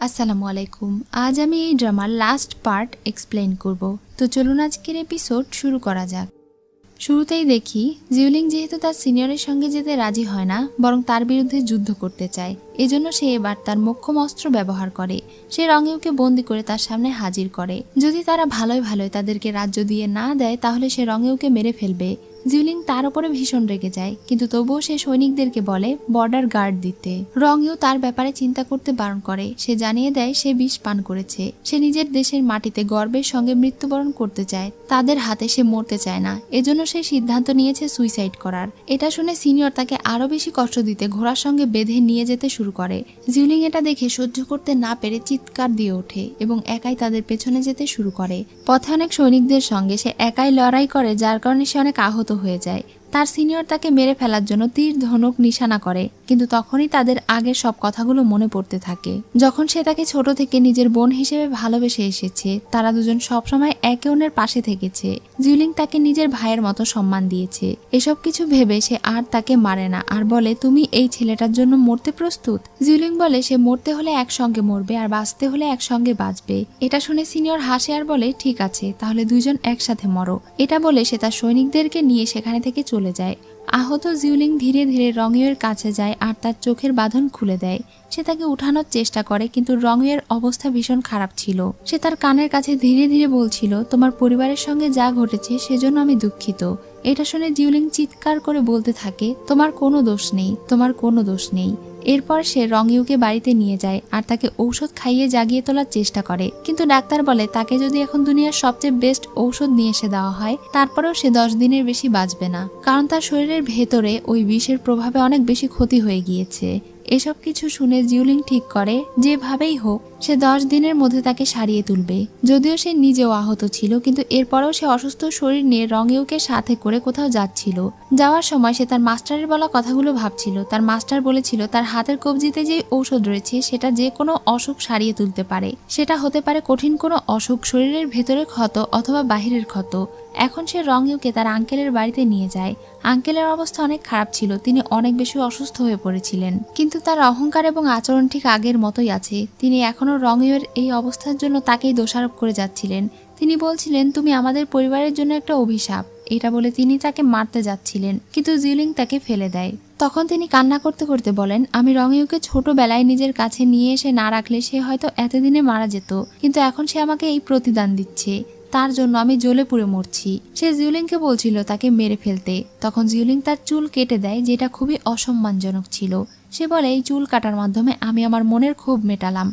আসসালামু আলাইকুম। আজ আমি এই ড্রামার লাস্ট পার্ট এক্সপ্লেইন করব। তো চলুন আজকের এপিসোড শুরু করা যাক। শুরুতেই দেখি জিউলিং যেহেতু তার সিনিয়রের সঙ্গে যেতে রাজি হয় না, বরং তার বিরুদ্ধে যুদ্ধ করতে চায়। এজন্য সে এবার তার মোক্ষম অস্ত্র ব্যবহার করে। সে রঙেউকে বন্দি করে তার সামনে হাজির করে। যদি তারা ভালোই ভালোই তাদেরকে রাজ্য দিয়ে না দেয়, তাহলে সে রঙেউকে মেরে ফেলবে। জিউলিং তার উপরে ভীষণ রেগে যায়, কিন্তু তবুও সে সৈনিকদেরকে বলে বর্ডার গার্ড দিতে। রঙেউ তার ব্যাপারে চিন্তা করতে বারণ করে। সে জানিয়ে দেয় সে বিষ পান করেছে। সে নিজের দেশের মাটিতে গর্বের সঙ্গে মৃত্যুবরণ করতে চায়। তাদের হাতে সে মরতে চায় না। এজন্য সে সিদ্ধান্ত নিয়েছে সুইসাইড করার। এটা শুনে সিনিয়র তাকে আরো বেশি কষ্ট দিতে ঘোড়ার সঙ্গে বেঁধে নিয়ে যেতে শুরু করে। জিউলিং এটা দেখে সহ্য করতে না পেরে চিৎকার দিয়ে ওঠে এবং একাই তাদের পেছনে যেতে শুরু করে। পথে অনেক সৈনিকদের সঙ্গে সে একাই লড়াই করে, যার কারণে সে অনেক আহত হয়ে যায়। তার সিনিয়র তাকে মেরে ফেলার জন্য তীর ধনুক নিশানা করে, কিন্তু তখনই তাদের আগের সব কথাগুলো মনে পড়তে থাকে। যখন সে তাকে ছোট থেকে নিজের বোন হিসেবে ভালোবেসে এসেছে, তারা দুজন সবসময় একে অন্যের পাশে থেকেছে। জিউলিং তাকে নিজের ভাইয়ের মতো সম্মান দিয়েছে। এসব কিছু ভেবে সে আর তাকে মারে না, আর বলে তুমি এই ছেলেটার জন্য মরতে প্রস্তুত? জিউলিং বলে সে মরতে হলে একসঙ্গে মরবে আর বাঁচতে হলে একসঙ্গে বাঁচবে। এটা শুনে সিনিয়র হাসে আর বলে ঠিক আছে, তাহলে দুইজন একসাথে মরো। এটা বলে সে তার সৈনিকদেরকে নিয়ে সেখানে থেকে চলে যায়। আহত জিউলিং ধীরে ধীরে রঙেউয়ের কাছে যায় আর তার চোখের বাঁধন খুলে দেয়। সে তাকে উঠানোর চেষ্টা করে, কিন্তু রঙেউয়ের অবস্থা ভীষণ খারাপ ছিল। সে তার কানের কাছে ধীরে ধীরে বলছিল তোমার পরিবারের সঙ্গে যা ঘটেছে সেজন্য আমি দুঃখিত। এটা শুনে জিউলিং চিৎকার করে বলতে থাকে তোমার কোনো দোষ নেই, তোমার কোনো দোষ নেই। এরপর সে রঙেউকে বাড়িতে নিয়ে যায় আর তাকে ঔষধ খাইয়ে জাগিয়ে তোলার চেষ্টা করে, কিন্তু ডাক্তার বলে তাকে যদি এখন দুনিয়ার সবচেয়ে বেস্ট ঔষধ নিয়ে এসে দেওয়া হয়, তারপরেও সে 10 দিনের বেশি বাঁচবে না, কারণ তার শরীরের ভেতরে ওই বিষের প্রভাবে অনেক বেশি ক্ষতি হয়ে গিয়েছে। এসব কিছু শুনে জিউলিং ঠিক করে যেভাবেই হোক সে 10 দিনের মধ্যে তাকে সারিয়ে তুলবে। যদিও সে নিজেও আহত ছিল, কিন্তু এরপরেও সে অসুস্থ শরীর নিয়ে রঙেউকে সাথে করে কোথাও যাচ্ছিল। যাওয়ার সময় সে তার মাস্টারের বলা কথাগুলো ভাবছিল। তার মাস্টার বলেছিল তার হাতের কবজিতে যে ঔষধ রয়েছে সেটা যে কোনো অসুখ সারিয়ে তুলতে পারে। সেটা হতে পারে কঠিন কোনো অসুখ, শরীরের ভেতরের ক্ষত অথবা বাহিরের ক্ষত। এখন সে রঙেউকে তার আঙ্কেলের বাড়িতে নিয়ে যায়। আঙ্কেলের অবস্থা অনেক খারাপ ছিল, তিনি অনেক বেশি অসুস্থ হয়ে পড়েছিলেন, কিন্তু তার অহংকার এবং আচরণ ঠিক আগের মতোই আছে। তিনি এখনও রঙেউয়ের এই অবস্থার জন্য তাকেই দোষারোপ করে যাচ্ছিলেন। তিনি বলছিলেন তুমি আমাদের পরিবারের জন্য একটা অভিশাপ। এটা বলে তিনি তাকে মারতে যাচ্ছিলেন, কিন্তু জিউলিং তাকে ফেলে দেয়। তখন তিনি কান্না করতে করতে বলেন আমি রঙেউকে ছোটবেলায় নিজের কাছে নিয়ে এসে না রাখলে সে হয়তো এতদিনে মারা যেত, কিন্তু এখন সে আমাকে এই প্রতিদান দিচ্ছে, তার জন্য আমি জ্বলে পুড়ে মরছি। সে জিউলিংকে বলছিল তাকে মেরে ফেলতে। তখন জিউলিং তার চুল কেটে দেয়, যেটা খুবই অসম্মানজনক ছিল। সে বলে এই চুল কাটার মাধ্যমে আমি আমার মনের ক্ষোভ মেটালাম।